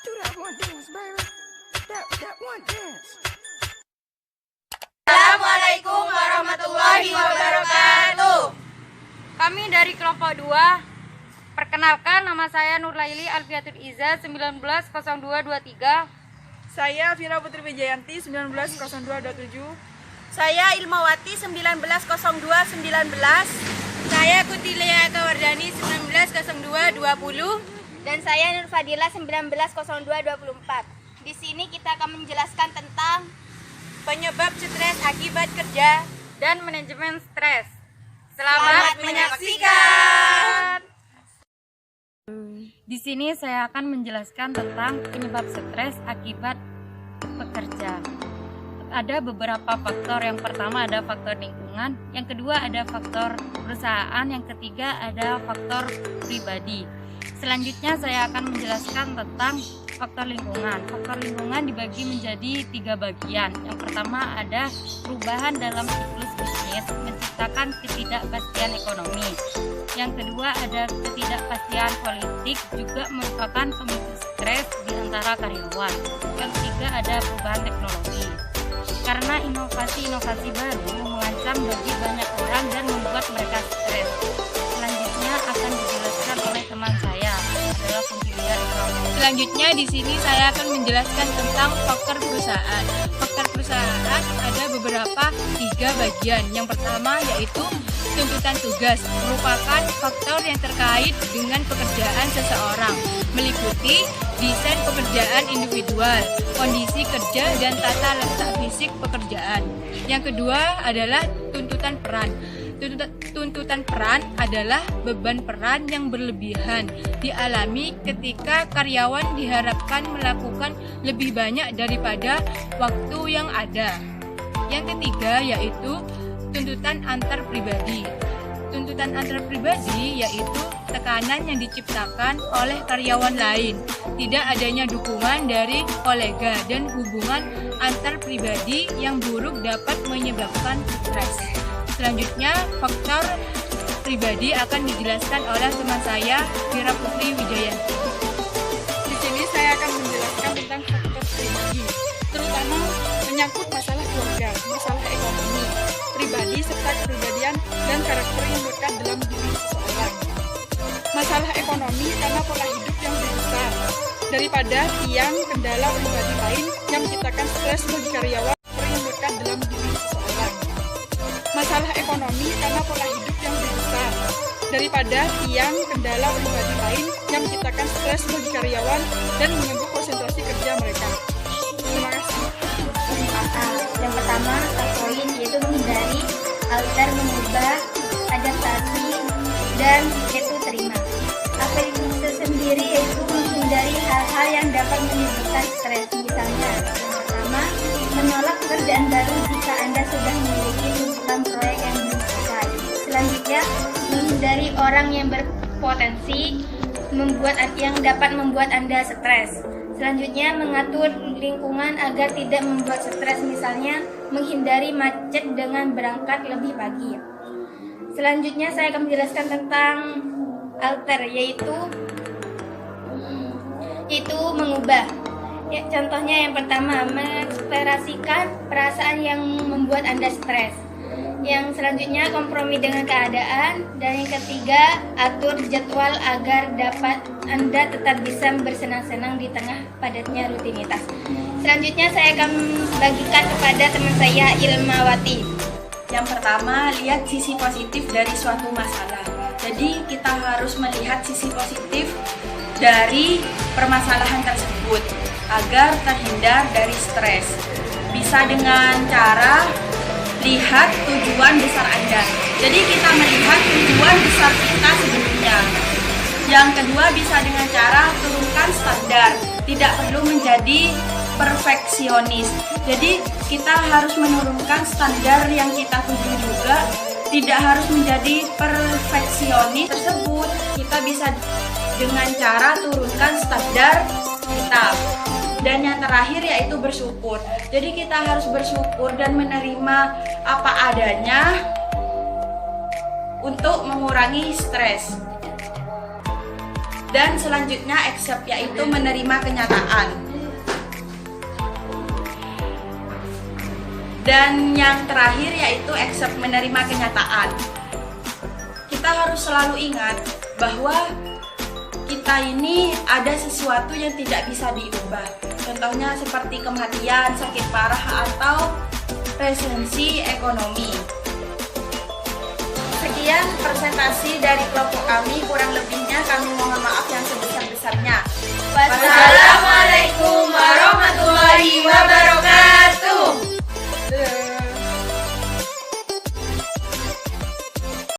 Do that one dance, baby. That one dance. Assalamualaikum warahmatullahi wabarakatuh. Kami dari kelompok 2. Perkenalkan, nama saya Nurlaili Alfiatul Iza 190223. Saya Vira Putri Wijayanti 190227. Saya Ilmawati 190219. Saya Kutilia Kawardani 190220. Dan saya Nur Fadila 190224. Di sini kita akan menjelaskan tentang Penyebab stres akibat kerja dan manajemen stres. Selamat menyaksikan. Di sini saya akan menjelaskan tentang penyebab stres akibat bekerja. Ada beberapa faktor. Yang pertama ada faktor lingkungan, yang kedua ada faktor perusahaan, yang ketiga ada faktor pribadi. Selanjutnya saya akan menjelaskan tentang faktor lingkungan. Faktor lingkungan dibagi menjadi 3 bagian. Yang pertama ada perubahan dalam siklus bisnis, menciptakan ketidakpastian ekonomi. Yang kedua ada ketidakpastian politik, juga merupakan pemicu stres di antara karyawan. Yang ketiga ada perubahan teknologi. Karena inovasi-inovasi baru mengancam bagi banyak orang dan membuat mereka stres. Selanjutnya akan dijelaskan oleh teman saya, adalah Pungkiliar Ekonomi. Selanjutnya di sini saya akan menjelaskan tentang faktor perusahaan. Faktor perusahaan ada beberapa 3 bagian. Yang pertama yaitu tuntutan tugas, merupakan faktor yang terkait dengan pekerjaan seseorang, meliputi desain pekerjaan individual, kondisi kerja, dan tata letak fisik pekerjaan. Yang kedua adalah tuntutan peran. Tuntutan peran adalah beban peran yang berlebihan dialami ketika karyawan diharapkan melakukan lebih banyak daripada waktu yang ada. Yang ketiga yaitu tuntutan antar pribadi. Tuntutan antar pribadi yaitu tekanan yang diciptakan oleh karyawan lain, tidak adanya dukungan dari kolega, dan hubungan antar pribadi yang buruk dapat menyebabkan stres. Selanjutnya, faktor pribadi akan dijelaskan oleh teman saya, Vira Putri Wijayanti. Di sini saya akan menjelaskan tentang faktor pribadi, terutama menyangkut masalah keluarga, masalah ekonomi, pribadi, serta kepribadian dan karakter yang melekat dalam diri seseorang. Masalah ekonomi karena pola hidup yang lebih besar daripada tiang kendala pribadi lain yang menciptakan stres bagi karyawan yang melekat dalam diri seseorang. Masalah ekonomi karena pola hidup yang lebih besar daripada tiang kendala pribadi lain yang menciptakan stres bagi karyawan dan mengganggu konsentrasi kerja mereka. Terima kasih. yang pertama poin, yaitu menghindari, alter, mengubah, adaptasi, dan yaitu terima. Apa itu sendiri yaitu menghindari hal-hal yang dapat menyebabkan stres. Misalnya, yang pertama, menolak pekerjaan baru jika Anda sudah memiliki tuntutan proyek yang belum selesai. Selanjutnya, menghindari orang yang berpotensi yang dapat membuat Anda stres. Selanjutnya, mengatur lingkungan agar tidak membuat stres, misalnya menghindari macet dengan berangkat lebih pagi. Selanjutnya saya akan menjelaskan tentang alter, yaitu mengubah. Ya, contohnya yang pertama, mengekspresikan perasaan yang membuat Anda stres. Yang selanjutnya, kompromi dengan keadaan. Dan yang ketiga, atur jadwal agar Anda tetap bisa bersenang-senang di tengah padatnya rutinitas. Selanjutnya saya akan bagikan kepada teman saya, Ilmawati. Yang pertama, lihat sisi positif dari suatu masalah. Jadi kita harus melihat sisi positif dari permasalahan tersebut agar terhindar dari stres. Bisa dengan cara lihat tujuan besar Anda. Jadi kita melihat tujuan besar kita sebelumnya. Yang kedua, bisa dengan cara turunkan standar. Tidak perlu menjadi perfeksionis. Jadi kita harus menurunkan standar yang kita tuju juga. Tidak harus menjadi perfeksionis tersebut. Kita bisa dengan cara turunkan standar kita. Dan yang terakhir yaitu bersyukur. Jadi kita harus bersyukur dan menerima apa adanya untuk mengurangi stres. Dan selanjutnya accept, yaitu menerima kenyataan. Dan yang terakhir yaitu accept, menerima kenyataan. Kita harus selalu ingat bahwa kita ini ada sesuatu yang tidak bisa diubah. Contohnya seperti kematian, sakit parah, atau resesi ekonomi. Sekian presentasi dari kelompok kami, kurang lebihnya kami mohon maaf.